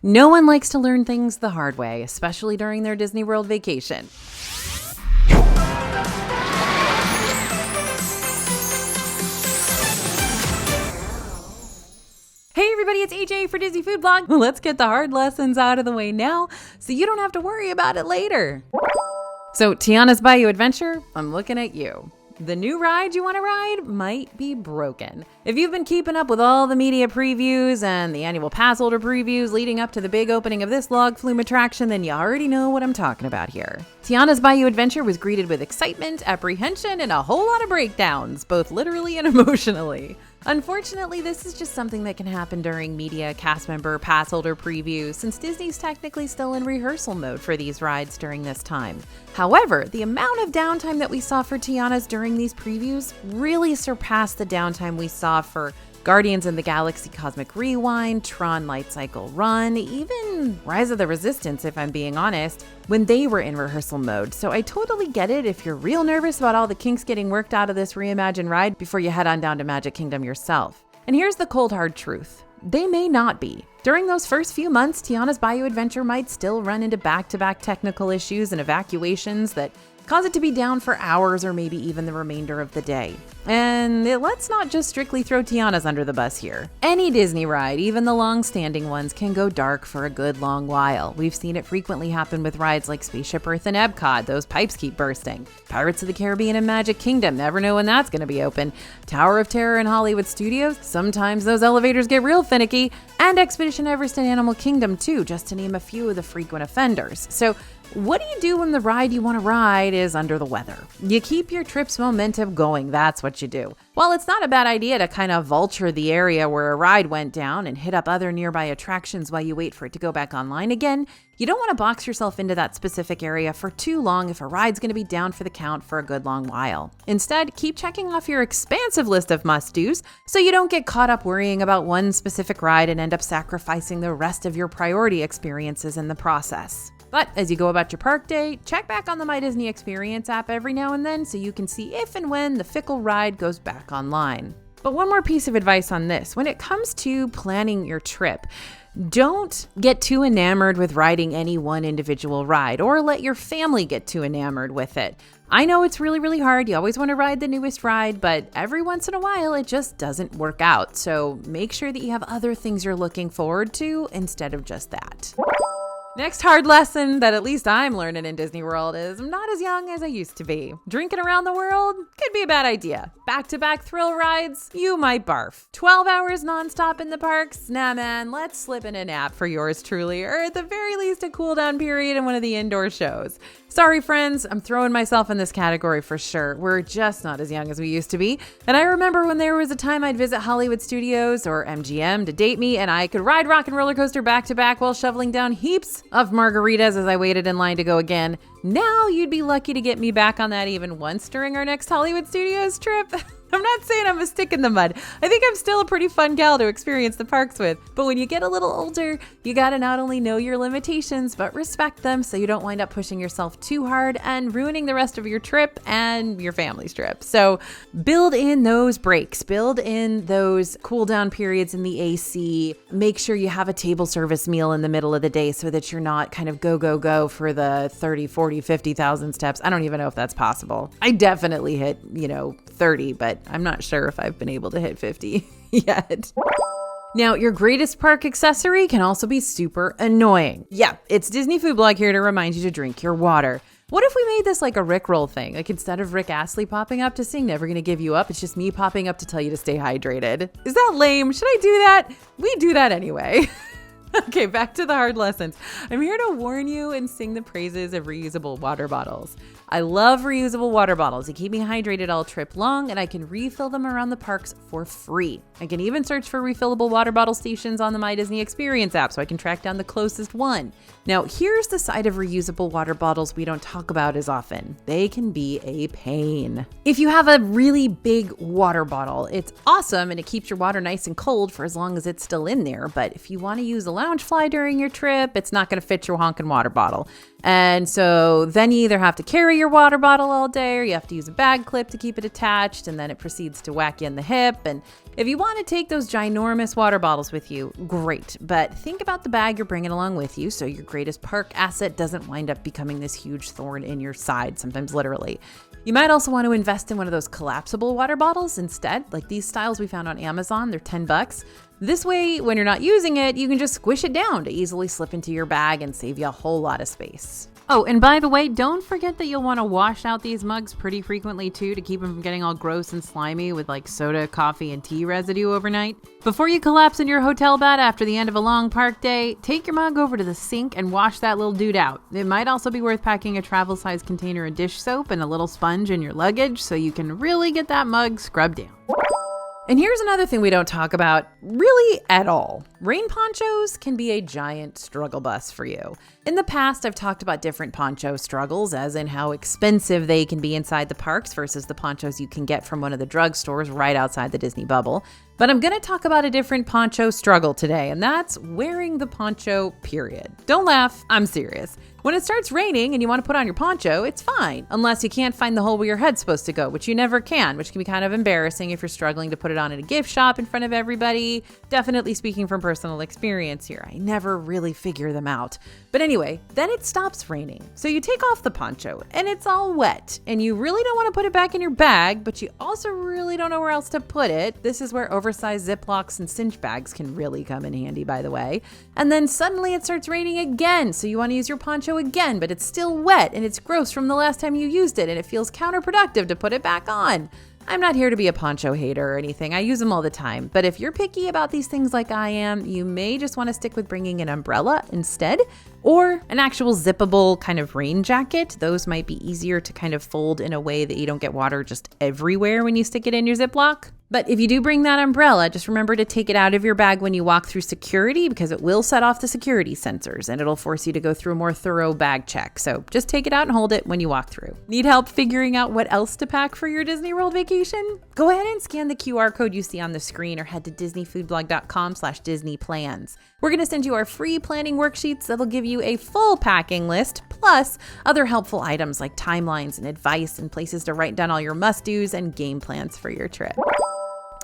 No one likes to learn things the hard way, especially during their Disney World vacation. Hey everybody, it's AJ for Disney Food Blog. Let's get the hard lessons out of the way now so you don't have to worry about it later. So Tiana's Bayou Adventure, I'm looking at you. The new ride you want to ride might be broken. If you've been keeping up with all the media previews and the annual pass holder previews leading up to the big opening of this log flume attraction, then you already know what I'm talking about here. Tiana's Bayou Adventure was greeted with excitement, apprehension, and a whole lot of breakdowns, both literally and emotionally. Unfortunately, this is just something that can happen during media, cast member, pass holder previews, since Disney's technically still in rehearsal mode for these rides during this time. However, the amount of downtime that we saw for Tiana's during these previews really surpassed the downtime we saw for Guardians of the Galaxy Cosmic Rewind, Tron Light Cycle Run, even Rise of the Resistance, if I'm being honest, when they were in rehearsal mode. So I totally get it if you're real nervous about all the kinks getting worked out of this reimagined ride before you head on down to Magic Kingdom yourself. And here's the cold hard truth. They may not be. During those first few months, Tiana's Bayou Adventure might still run into back-to-back technical issues and evacuations that cause it to be down for hours or maybe even the remainder of the day. And let's not just strictly throw Tiana's under the bus here. Any Disney ride, even the long-standing ones, can go dark for a good long while. We've seen it frequently happen with rides like Spaceship Earth and Epcot. Those pipes keep bursting. Pirates of the Caribbean and Magic Kingdom, never know when that's going to be open. Tower of Terror and Hollywood Studios, sometimes those elevators get real finicky. And Expedition Everest and Animal Kingdom too, just to name a few of the frequent offenders. So what do you do when the ride you want to ride is under the weather? You keep your trip's momentum going, that's what you do. While it's not a bad idea to kind of vulture the area where a ride went down and hit up other nearby attractions while you wait for it to go back online again, you don't want to box yourself into that specific area for too long if a ride's going to be down for the count for a good long while. Instead, keep checking off your expansive list of must-dos so you don't get caught up worrying about one specific ride and end up sacrificing the rest of your priority experiences in the process. But as you go about your park day, check back on the My Disney Experience app every now and then so you can see if and when the fickle ride goes back online. But one more piece of advice on this. When it comes to planning your trip, don't get too enamored with riding any one individual ride or let your family get too enamored with it. I know it's really, really hard. You always want to ride the newest ride, but every once in a while it just doesn't work out. So make sure that you have other things you're looking forward to instead of just that. Next hard lesson that at least I'm learning in Disney World is I'm not as young as I used to be. Drinking around the world could be a bad idea. Back-to-back thrill rides, you might barf. 12 hours nonstop in the parks? Nah man, let's slip in a nap for yours truly, or at the very least a cool down period in one of the indoor shows. Sorry friends, I'm throwing myself in this category for sure. We're just not as young as we used to be. And I remember when there was a time I'd visit Hollywood Studios or MGM to date me and I could ride Rock and Roller Coaster back to back while shoveling down heaps of margaritas as I waited in line to go again. Now you'd be lucky to get me back on that even once during our next Hollywood Studios trip. I'm not saying I'm a stick in the mud. I think I'm still a pretty fun gal to experience the parks with. But when you get a little older, you gotta not only know your limitations, but respect them so you don't wind up pushing yourself too hard and ruining the rest of your trip and your family's trip. So build in those breaks, build in those cool down periods in the AC. Make sure you have a table service meal in the middle of the day so that you're not kind of go for the 30, 40, 50,000 steps. I don't even know if that's possible. I definitely hit, 30, but I'm not sure if I've been able to hit 50 yet. Now, your greatest park accessory can also be super annoying. Yeah, it's Disney Food Blog here to remind you to drink your water. What if we made this like a Rickroll thing? Like instead of Rick Astley popping up to sing Never Gonna Give You Up, it's just me popping up to tell you to stay hydrated. Is that lame? Should I do that? We do that anyway. Okay, back to the hard lessons. I'm here to warn you and sing the praises of reusable water bottles. I love reusable water bottles. They keep me hydrated all trip long, and I can refill them around the parks for free. I can even search for refillable water bottle stations on the My Disney Experience app so I can track down the closest one. Now, here's the side of reusable water bottles we don't talk about as often. They can be a pain. If you have a really big water bottle, it's awesome and it keeps your water nice and cold for as long as it's still in there. But if you want to use a Loungefly during your trip, it's not going to fit your honkin' water bottle. And so then you either have to carry your water bottle all day or you have to use a bag clip to keep it attached, and then it proceeds to whack you in the hip. And If you want to take those ginormous water bottles with you, great, but think about the bag you're bringing along with you so your greatest park asset doesn't wind up becoming this huge thorn in your side, sometimes literally. You might also want to invest in one of those collapsible water bottles instead, like these styles we found on Amazon. They're $10. This way, when you're not using it, you can just squish it down to easily slip into your bag and save you a whole lot of space. Oh, and by the way, don't forget that you'll want to wash out these mugs pretty frequently too to keep them from getting all gross and slimy with like soda, coffee, and tea residue overnight. Before you collapse in your hotel bed after the end of a long park day, take your mug over to the sink and wash that little dude out. It might also be worth packing a travel-size container of dish soap and a little sponge in your luggage so you can really get that mug scrubbed down. And here's another thing we don't talk about really at all. Rain ponchos can be a giant struggle bus for you. In the past, I've talked about different poncho struggles, as in how expensive they can be inside the parks versus the ponchos you can get from one of the drugstores right outside the Disney bubble. But I'm going to talk about a different poncho struggle today, and that's wearing the poncho, period. Don't laugh, I'm serious. When it starts raining and you want to put on your poncho, it's fine, unless you can't find the hole where your head's supposed to go, which you never can, which can be kind of embarrassing if you're struggling to put it on at a gift shop in front of everybody. Definitely speaking from personal experience here. I never really figure them out. But anyway, then it stops raining. So you take off the poncho and it's all wet and you really don't want to put it back in your bag, but you also really don't know where else to put it. This is where oversized Ziplocs and cinch bags can really come in handy, by the way. And then suddenly it starts raining again. So you want to use your poncho again, but it's still wet and it's gross from the last time you used it and it feels counterproductive to put it back on. I'm not here to be a poncho hater or anything. I use them all the time. But if you're picky about these things like I am, you may just want to stick with bringing an umbrella instead, or an actual zippable kind of rain jacket. Those might be easier to kind of fold in a way that you don't get water just everywhere when you stick it in your Ziploc. But if you do bring that umbrella, just remember to take it out of your bag when you walk through security, because it will set off the security sensors and it'll force you to go through a more thorough bag check. So just take it out and hold it when you walk through. Need help figuring out what else to pack for your Disney World vacation? Go ahead and scan the QR code you see on the screen or head to disneyfoodblog.com/DisneyPlans. We're going to send you our free planning worksheets that'll give you a full packing list, plus other helpful items like timelines and advice and places to write down all your must-dos and game plans for your trip.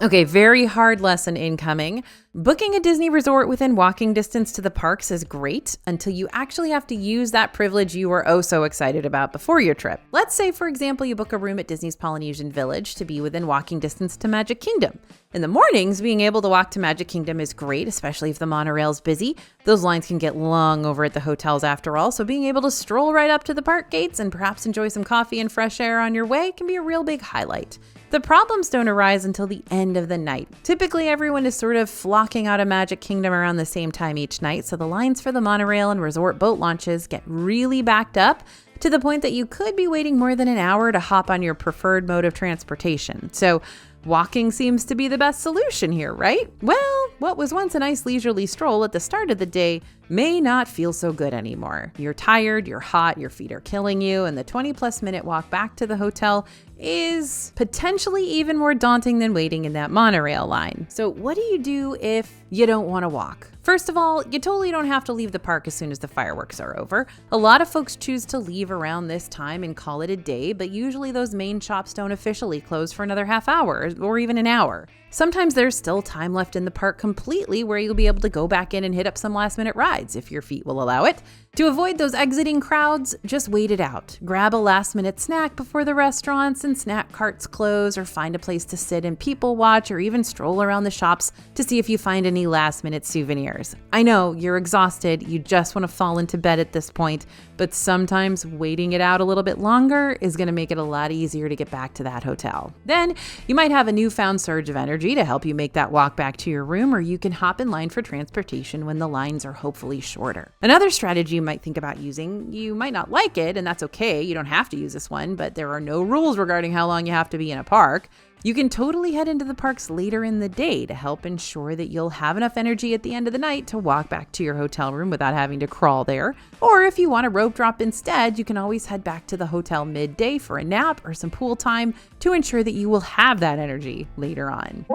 Okay, very hard lesson incoming. Booking a Disney resort within walking distance to the parks is great until you actually have to use that privilege you were oh so excited about before your trip. Let's say, for example, you book a room at Disney's Polynesian Village to be within walking distance to Magic Kingdom. In the mornings, being able to walk to Magic Kingdom is great, especially if the monorail's busy. Those lines can get long over at the hotels after all, so being able to stroll right up to the park gates and perhaps enjoy some coffee and fresh air on your way can be a real big highlight. The problems don't arise until the end of the night. Typically, everyone is sort of flocking out of Magic Kingdom around the same time each night, so the lines for the monorail and resort boat launches get really backed up to the point that you could be waiting more than an hour to hop on your preferred mode of transportation. So walking seems to be the best solution here, right? Well, what was once a nice leisurely stroll at the start of the day may not feel so good anymore. You're tired, you're hot, your feet are killing you, and the 20+ minute walk back to the hotel is potentially even more daunting than waiting in that monorail line. So what do you do if you don't want to walk? First of all, you totally don't have to leave the park as soon as the fireworks are over. A lot of folks choose to leave around this time and call it a day, but usually those main shops don't officially close for another half hour or even an hour. Sometimes there's still time left in the park completely where you'll be able to go back in and hit up some last minute rides if your feet will allow it. To avoid those exiting crowds, just wait it out. Grab a last minute snack before the restaurants and snack carts close, or find a place to sit and people watch, or even stroll around the shops to see if you find any last minute souvenirs. I know you're exhausted, you just want to fall into bed at this point, but sometimes waiting it out a little bit longer is going to make it a lot easier to get back to that hotel. Then you might have a newfound surge of energy to help you make that walk back to your room, or you can hop in line for transportation when the lines are hopefully shorter. Another strategy you might think about using, you might not like it, and that's okay, you don't have to use this one, but there are no rules regarding how long you have to be in a park. You can totally head into the parks later in the day to help ensure that you'll have enough energy at the end of the night to walk back to your hotel room without having to crawl there. Or if you want a rope drop instead, you can always head back to the hotel midday for a nap or some pool time to ensure that you will have that energy later on.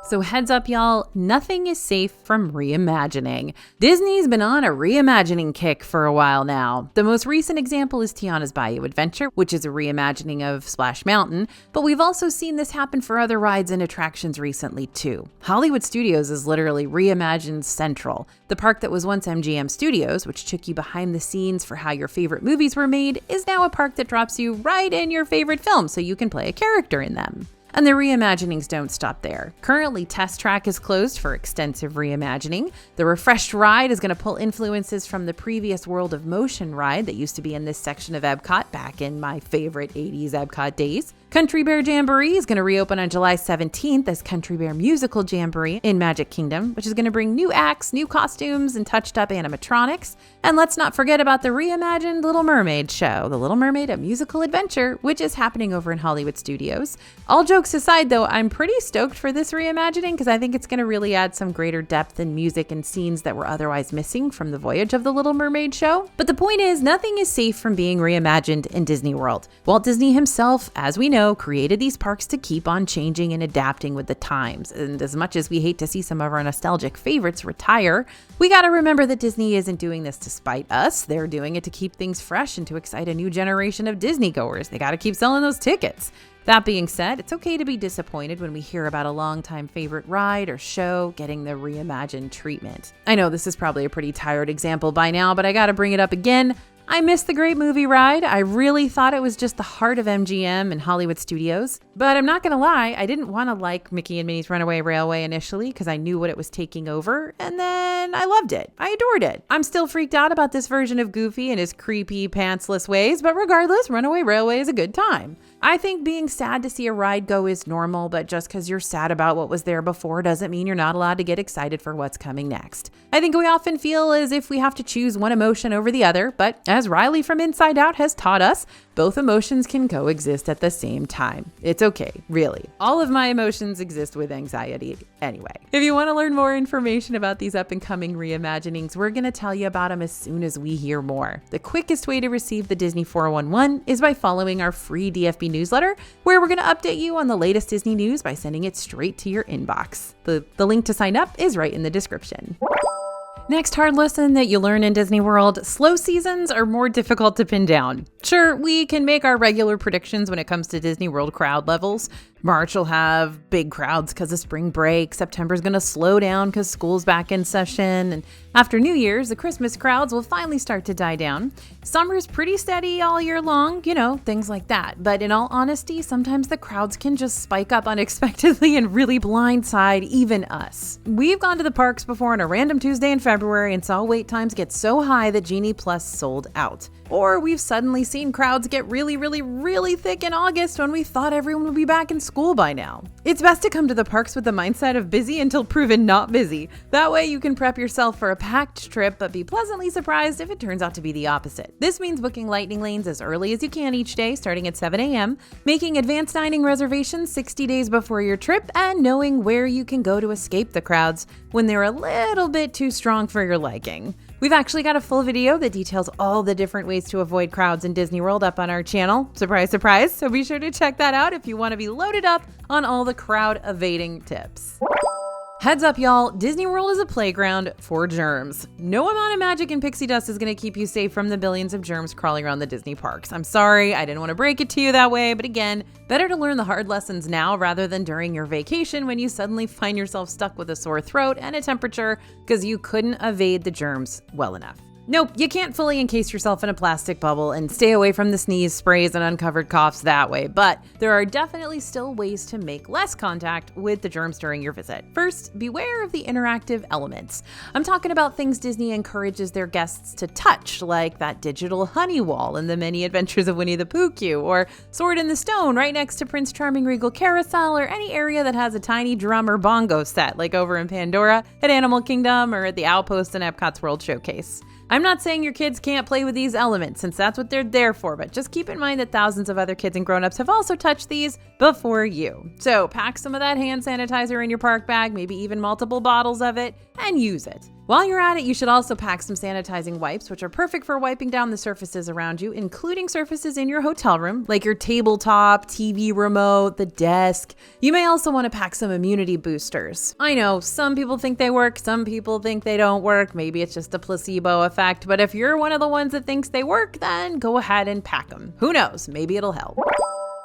So heads up, y'all, nothing is safe from reimagining. Disney's been on a reimagining kick for a while now. The most recent example is Tiana's Bayou Adventure, which is a reimagining of Splash Mountain, but we've also seen this happen for other rides and attractions recently too. Hollywood Studios is literally reimagined Central. The park that was once MGM Studios, which took you behind the scenes for how your favorite movies were made, is now a park that drops you right in your favorite film so you can play a character in them. And the reimaginings don't stop there. Currently, Test Track is closed for extensive reimagining. The refreshed ride is going to pull influences from the previous World of Motion ride that used to be in this section of Epcot back in my favorite 80s Epcot days. Country Bear Jamboree is going to reopen on July 17th as Country Bear Musical Jamboree in Magic Kingdom, which is going to bring new acts, new costumes, and touched up animatronics. And let's not forget about the reimagined Little Mermaid show, The Little Mermaid, A Musical Adventure, which is happening over in Hollywood Studios. All jokes aside, though, I'm pretty stoked for this reimagining because I think it's going to really add some greater depth in music and scenes that were otherwise missing from the voyage of The Little Mermaid show. But the point is, nothing is safe from being reimagined in Disney World. Walt Disney himself, as we know, created these parks to keep on changing and adapting with the times. And as much as we hate to see some of our nostalgic favorites retire, we got to remember that Disney isn't doing this to spite us. They're doing it to keep things fresh and to excite a new generation of Disney goers. They got to keep selling those tickets. That being said, it's okay to be disappointed when we hear about a longtime favorite ride or show getting the reimagined treatment. I know this is probably a pretty tired example by now, but I gotta bring it up again. I missed the Great Movie Ride. I really thought it was just the heart of MGM and Hollywood Studios. But I'm not gonna lie, I didn't want to like Mickey and Minnie's Runaway Railway initially because I knew what it was taking over, and then I loved it. I adored it. I'm still freaked out about this version of Goofy and his creepy, pantsless ways, but regardless, Runaway Railway is a good time. I think being sad to see a ride go is normal, but just because you're sad about what was there before doesn't mean you're not allowed to get excited for what's coming next. I think we often feel as if we have to choose one emotion over the other, but as Riley from Inside Out has taught us, both emotions can coexist at the same time. It's okay, really. All of my emotions exist with anxiety anyway. If you want to learn more information about these up and coming reimaginings, we're going to tell you about them as soon as we hear more. The quickest way to receive the Disney 411 is by following our free DFB newsletter, where we're going to update you on the latest Disney news by sending it straight to your inbox. The link to sign up is right in the description. Next hard lesson that you learn in Disney World, slow seasons are more difficult to pin down. Sure, we can make our regular predictions when it comes to Disney World crowd levels. March will have big crowds because of spring break. September's going to slow down because school's back in session. And after New Year's, the Christmas crowds will finally start to die down. Summer's pretty steady all year long, things like that. But in all honesty, sometimes the crowds can just spike up unexpectedly and really blindside even us. We've gone to the parks before on a random Tuesday in February and saw wait times get so high that Genie Plus sold out. Or we've suddenly seen crowds get really, really, really thick in August when we thought everyone would be back in school by now. It's best to come to the parks with the mindset of busy until proven not busy. That way you can prep yourself for a packed trip, but be pleasantly surprised if it turns out to be the opposite. This means booking lightning lanes as early as you can each day, starting at 7 a.m., making advanced dining reservations 60 days before your trip, and knowing where you can go to escape the crowds when they're a little bit too strong for your liking. We've actually got a full video that details all the different ways to avoid crowds in Disney World up on our channel. Surprise, surprise. So be sure to check that out if you want to be loaded up on all the crowd evading tips. Heads up, y'all, Disney World is a playground for germs. No amount of magic and pixie dust is going to keep you safe from the billions of germs crawling around the Disney parks. I'm sorry, I didn't want to break it to you that way, but again, better to learn the hard lessons now rather than during your vacation when you suddenly find yourself stuck with a sore throat and a temperature because you couldn't evade the germs well enough. Nope, you can't fully encase yourself in a plastic bubble and stay away from the sneeze, sprays, and uncovered coughs that way, but there are definitely still ways to make less contact with the germs during your visit. First, beware of the interactive elements. I'm talking about things Disney encourages their guests to touch, like that digital honey wall in the Many Adventures of Winnie the Pooh queue, or Sword in the Stone right next to Prince Charming Regal Carousel, or any area that has a tiny drum or bongo set, like over in Pandora, at Animal Kingdom, or at the Outpost in Epcot's World Showcase. I'm not saying your kids can't play with these elements, since that's what they're there for, but just keep in mind that thousands of other kids and grown-ups have also touched these before you. So pack some of that hand sanitizer in your park bag, maybe even multiple bottles of it, and use it. While you're at it, you should also pack some sanitizing wipes, which are perfect for wiping down the surfaces around you, including surfaces in your hotel room, like your tabletop, TV remote, the desk. You may also want to pack some immunity boosters. I know, some people think they work, some people think they don't work. Maybe it's just a placebo effect, but if you're one of the ones that thinks they work, then go ahead and pack them. Who knows? Maybe it'll help.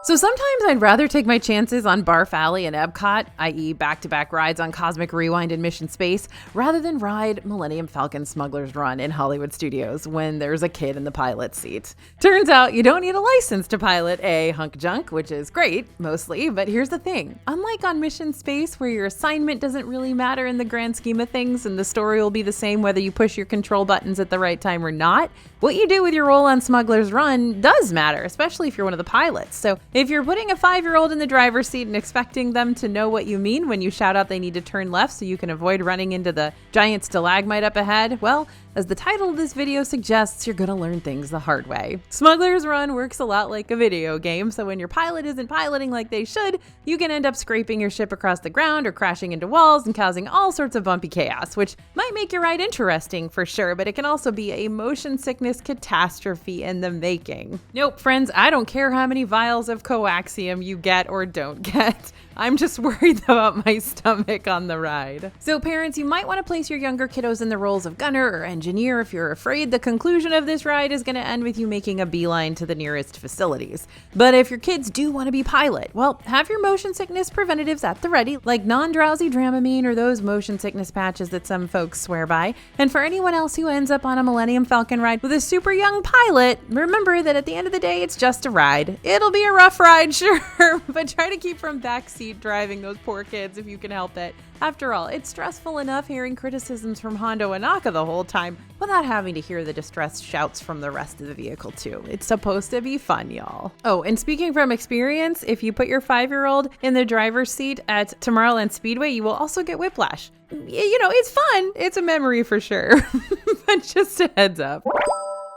So sometimes I'd rather take my chances on Barf Alley and Epcot, i.e. back-to-back rides on Cosmic Rewind and Mission Space, rather than ride Millennium Falcon Smuggler's Run in Hollywood Studios when there's a kid in the pilot's seat. Turns out you don't need a license to pilot a hunk junk, which is great, mostly, but here's the thing. Unlike on Mission Space, where your assignment doesn't really matter in the grand scheme of things and the story will be the same whether you push your control buttons at the right time or not, what you do with your role on Smuggler's Run does matter, especially if you're one of the pilots. So if you're putting a 5-year-old in the driver's seat and expecting them to know what you mean when you shout out they need to turn left so you can avoid running into the giant stalagmite up ahead, well, as the title of this video suggests, you're gonna learn things the hard way. Smuggler's Run works a lot like a video game, so when your pilot isn't piloting like they should, you can end up scraping your ship across the ground or crashing into walls and causing all sorts of bumpy chaos, which might make your ride interesting for sure, but it can also be a motion sickness catastrophe in the making. Nope, friends, I don't care how many vials of coaxium you get or don't get. I'm just worried about my stomach on the ride. So parents, you might want to place your younger kiddos in the roles of gunner or engineer if you're afraid the conclusion of this ride is going to end with you making a beeline to the nearest facilities. But if your kids do want to be pilot, well, have your motion sickness preventatives at the ready, like non-drowsy Dramamine or those motion sickness patches that some folks swear by. And for anyone else who ends up on a Millennium Falcon ride with a super young pilot, remember that at the end of the day, it's just a ride. It'll be a rough ride, sure, but try to keep from backseat driving those poor kids if you can help it. After all, it's stressful enough hearing criticisms from Hondo Anaka the whole time without having to hear the distressed shouts from the rest of the vehicle too. It's supposed to be fun, y'all. Oh, and speaking from experience, if you put your 5-year-old in the driver's seat at Tomorrowland Speedway, you will also get whiplash. You know, it's fun. It's a memory for sure, but just a heads up.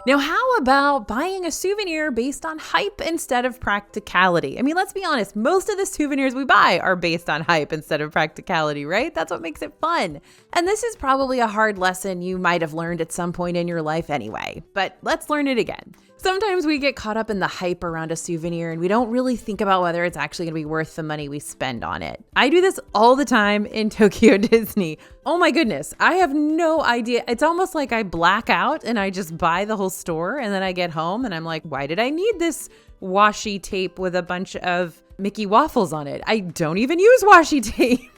Now, how about buying a souvenir based on hype instead of practicality? I mean, let's be honest, most of the souvenirs we buy are based on hype instead of practicality, right? That's what makes it fun. And this is probably a hard lesson you might have learned at some point in your life anyway, but let's learn it again. Sometimes we get caught up in the hype around a souvenir and we don't really think about whether it's actually going to be worth the money we spend on it. I do this all the time in Tokyo Disney. Oh my goodness, I have no idea. It's almost like I black out and I just buy the whole store and then I get home and I'm like, why did I need this washi tape with a bunch of Mickey waffles on it? I don't even use washi tape.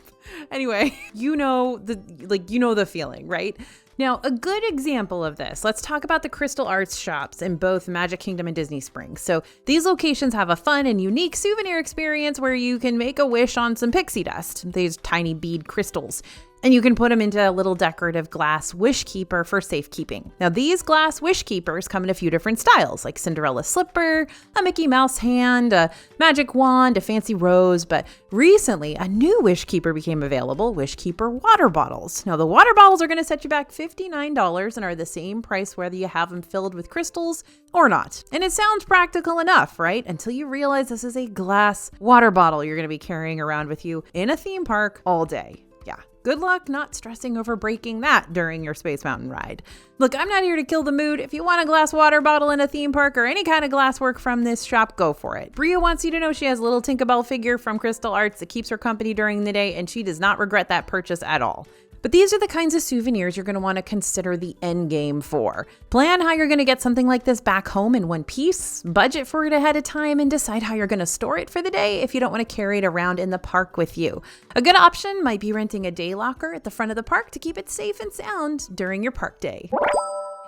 Anyway, you know the feeling, right? Now, a good example of this, let's talk about the Crystal Arts shops in both Magic Kingdom and Disney Springs. So these locations have a fun and unique souvenir experience where you can make a wish on some pixie dust, these tiny bead crystals. And you can put them into a little decorative glass wish keeper for safekeeping. Now, these glass wish keepers come in a few different styles, like Cinderella slipper, a Mickey Mouse hand, a magic wand, a fancy rose. But recently, a new wish keeper became available, wish keeper water bottles. Now, the water bottles are going to set you back $59 and are the same price whether you have them filled with crystals or not. And it sounds practical enough, right? Until you realize this is a glass water bottle you're going to be carrying around with you in a theme park all day. Yeah. Good luck not stressing over breaking that during your Space Mountain ride. Look, I'm not here to kill the mood. If you want a glass water bottle in a theme park or any kind of glasswork from this shop, go for it. Bria wants you to know she has a little Tinkerbell figure from Crystal Arts that keeps her company during the day, and she does not regret that purchase at all. But these are the kinds of souvenirs you're going to want to consider the end game for. Plan how you're going to get something like this back home in one piece, budget for it ahead of time, and decide how you're going to store it for the day if you don't want to carry it around in the park with you. A good option might be renting a day locker at the front of the park to keep it safe and sound during your park day.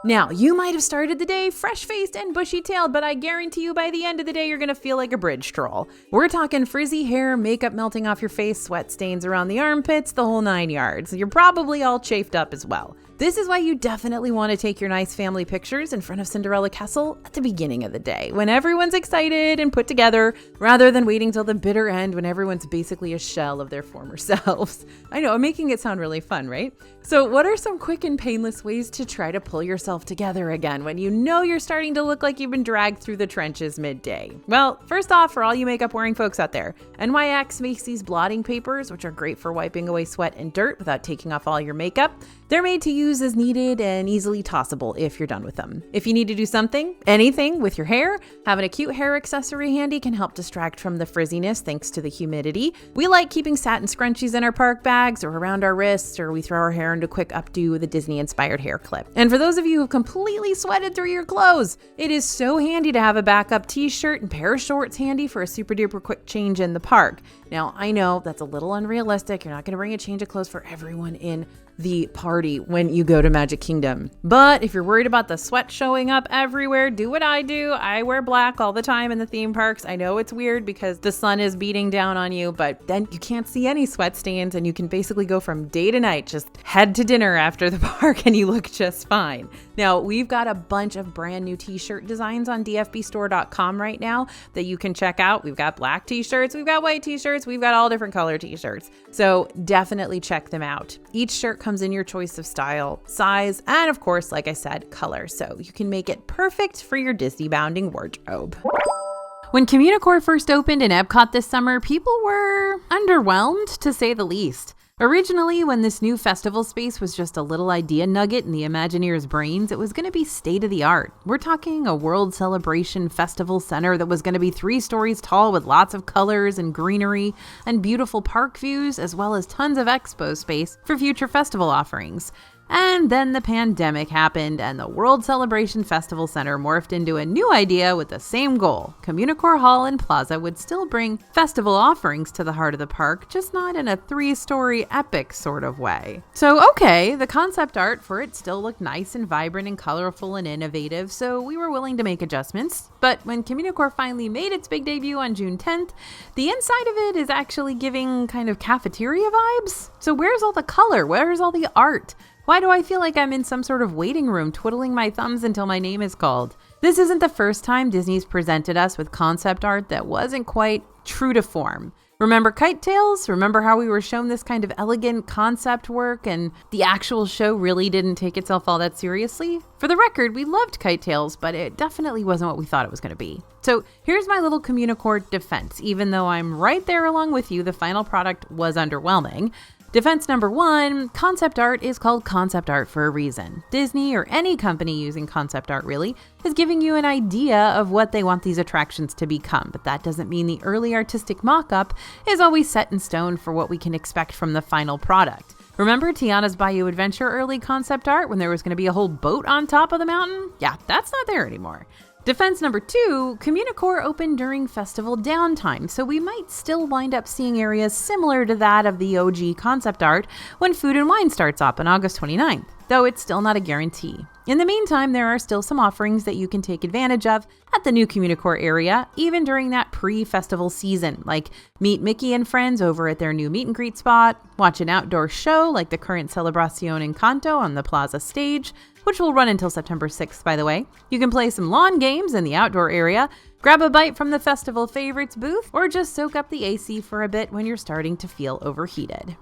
Now, you might have started the day fresh-faced and bushy-tailed, but I guarantee you by the end of the day, you're going to feel like a bridge troll. We're talking frizzy hair, makeup melting off your face, sweat stains around the armpits, the whole 9 yards. You're probably all chafed up as well. This is why you definitely want to take your nice family pictures in front of Cinderella Castle at the beginning of the day, when everyone's excited and put together, rather than waiting till the bitter end when everyone's basically a shell of their former selves. I know, I'm making it sound really fun, right? So what are some quick and painless ways to try to pull yourself together again when you know you're starting to look like you've been dragged through the trenches midday? Well, first off, for all you makeup wearing folks out there, NYX makes these blotting papers, which are great for wiping away sweat and dirt without taking off all your makeup. They're made to use reuse as needed and easily tossable if you're done with them. If you need to do anything with your hair, having a cute hair accessory handy can help distract from the frizziness thanks to the humidity. We like keeping satin scrunchies in our park bags or around our wrists, or we throw our hair into a quick updo with a Disney-inspired hair clip. And for those of you who've completely sweated through your clothes, it is so handy to have a backup t-shirt and pair of shorts handy for a super duper quick change in the park. Now, I know that's a little unrealistic. You're not going to bring a change of clothes for everyone in the party when you go to Magic Kingdom. But if you're worried about the sweat showing up everywhere, do what I do. I wear black all the time in the theme parks. I know it's weird because the sun is beating down on you, but then you can't see any sweat stains and you can basically go from day to night, just head to dinner after the park and you look just fine. Now, we've got a bunch of brand new t-shirt designs on dfbstore.com right now that you can check out. We've got black t-shirts, we've got white t-shirts, we've got all different color t-shirts. So definitely check them out. Each shirt comes in your choice of style, size, and of course, like I said, color. So you can make it perfect for your Disney-bounding wardrobe. When Communicore first opened in Epcot this summer, people were underwhelmed, to say the least. Originally, when this new festival space was just a little idea nugget in the Imagineers' brains, it was going to be state-of-the-art. We're talking a World Celebration Festival Center that was going to be 3 stories tall with lots of colors and greenery and beautiful park views, as well as tons of expo space for future festival offerings. And then the pandemic happened and the World Celebration Festival Center morphed into a new idea with the same goal. Communicore Hall and Plaza would still bring festival offerings to the heart of the park, just not in a 3-story epic sort of way. So okay, the concept art for it still looked nice and vibrant and colorful and innovative, so we were willing to make adjustments. But when Communicore finally made its big debut on June 10th, the inside of it is actually giving kind of cafeteria vibes. So where's all the color? Where's all the art? Why do I feel like I'm in some sort of waiting room twiddling my thumbs until my name is called? This isn't the first time Disney's presented us with concept art that wasn't quite true to form. Remember Kite Tales? Remember how we were shown this kind of elegant concept work and the actual show really didn't take itself all that seriously? For the record, we loved Kite Tales, but it definitely wasn't what we thought it was going to be. So here's my little Communicore defense. Even though I'm right there along with you, the final product was underwhelming. Defense number 1, concept art is called concept art for a reason. Disney, or any company using concept art really, is giving you an idea of what they want these attractions to become, but that doesn't mean the early artistic mock-up is always set in stone for what we can expect from the final product. Remember Tiana's Bayou Adventure early concept art when there was going to be a whole boat on top of the mountain? Yeah, that's not there anymore. Defense number 2, Communicore opened during festival downtime, so we might still wind up seeing areas similar to that of the OG concept art when Food and Wine starts up on August 29th, though it's still not a guarantee. In the meantime, there are still some offerings that you can take advantage of at the new Communicore area, even during that pre-festival season, like meet Mickey and friends over at their new meet and greet spot, watch an outdoor show like the current Celebración Encanto on the Plaza stage, which will run until September 6th, by the way. You can play some lawn games in the outdoor area, grab a bite from the festival favorites booth, or just soak up the AC for a bit when you're starting to feel overheated.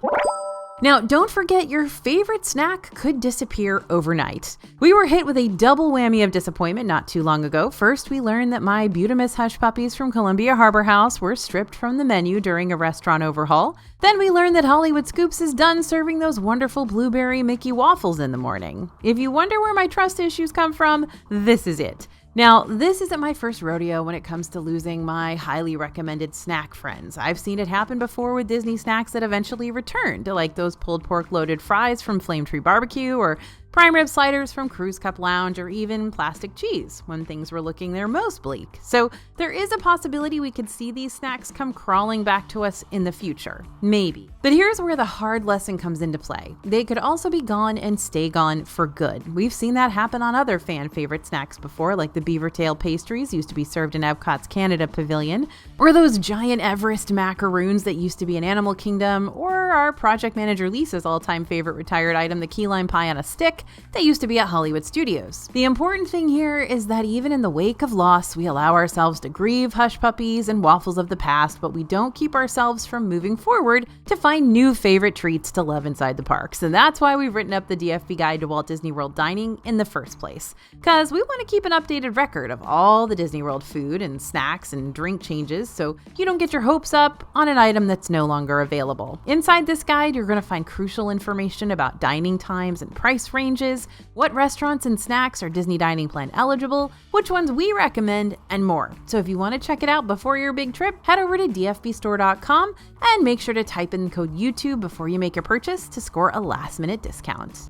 Now, don't forget your favorite snack could disappear overnight. We were hit with a double whammy of disappointment not too long ago. First, we learned that my Beautimus hush puppies from Columbia Harbor House were stripped from the menu during a restaurant overhaul. Then we learned that Hollywood Scoops is done serving those wonderful blueberry Mickey waffles in the morning. If you wonder where my trust issues come from, this is it. Now, this isn't my first rodeo when it comes to losing my highly recommended snack friends. I've seen it happen before with Disney snacks that eventually returned, like those pulled pork loaded fries from Flame Tree Barbecue, or prime rib sliders from Cruise Cup Lounge, or even plastic cheese when things were looking their most bleak. So there is a possibility we could see these snacks come crawling back to us in the future. Maybe. But here's where the hard lesson comes into play. They could also be gone and stay gone for good. We've seen that happen on other fan favorite snacks before, like the beaver tail pastries used to be served in Epcot's Canada Pavilion, or those giant Everest macaroons that used to be in Animal Kingdom, or our project manager Lisa's all-time favorite retired item, the key lime pie on a stick, that used to be at Hollywood Studios. The important thing here is that even in the wake of loss, we allow ourselves to grieve hush puppies and waffles of the past, but we don't keep ourselves from moving forward to find new favorite treats to love inside the parks. And that's why we've written up the DFB Guide to Walt Disney World Dining in the first place. Because we want to keep an updated record of all the Disney World food and snacks and drink changes, so you don't get your hopes up on an item that's no longer available. Inside Inside this guide, you're going to find crucial information about dining times and price ranges, what restaurants and snacks are Disney Dining Plan eligible, which ones we recommend, and more. So if you want to check it out before your big trip, head over to dfbstore.com and make sure to type in code YouTube before you make your purchase to score a last-minute discount.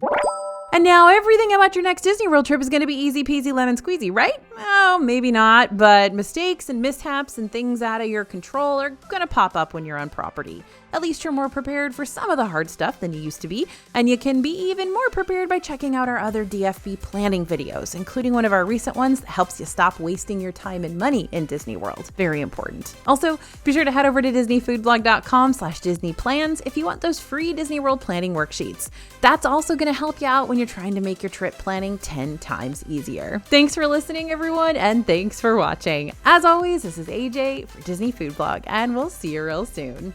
And now everything about your next Disney World trip is going to be easy peasy lemon squeezy, right? Oh, maybe not, but mistakes and mishaps and things out of your control are going to pop up when you're on property. At least you're more prepared for some of the hard stuff than you used to be, and you can be even more prepared by checking out our other DFB planning videos, including one of our recent ones that helps you stop wasting your time and money in Disney World. Very important. Also, be sure to head over to disneyfoodblog.com/disneyplans if you want those free Disney World planning worksheets. That's also going to help you out when you're trying to make your trip planning 10 times easier. Thanks for listening, everyone, and thanks for watching. As always, this is AJ for Disney Food Blog, and we'll see you real soon.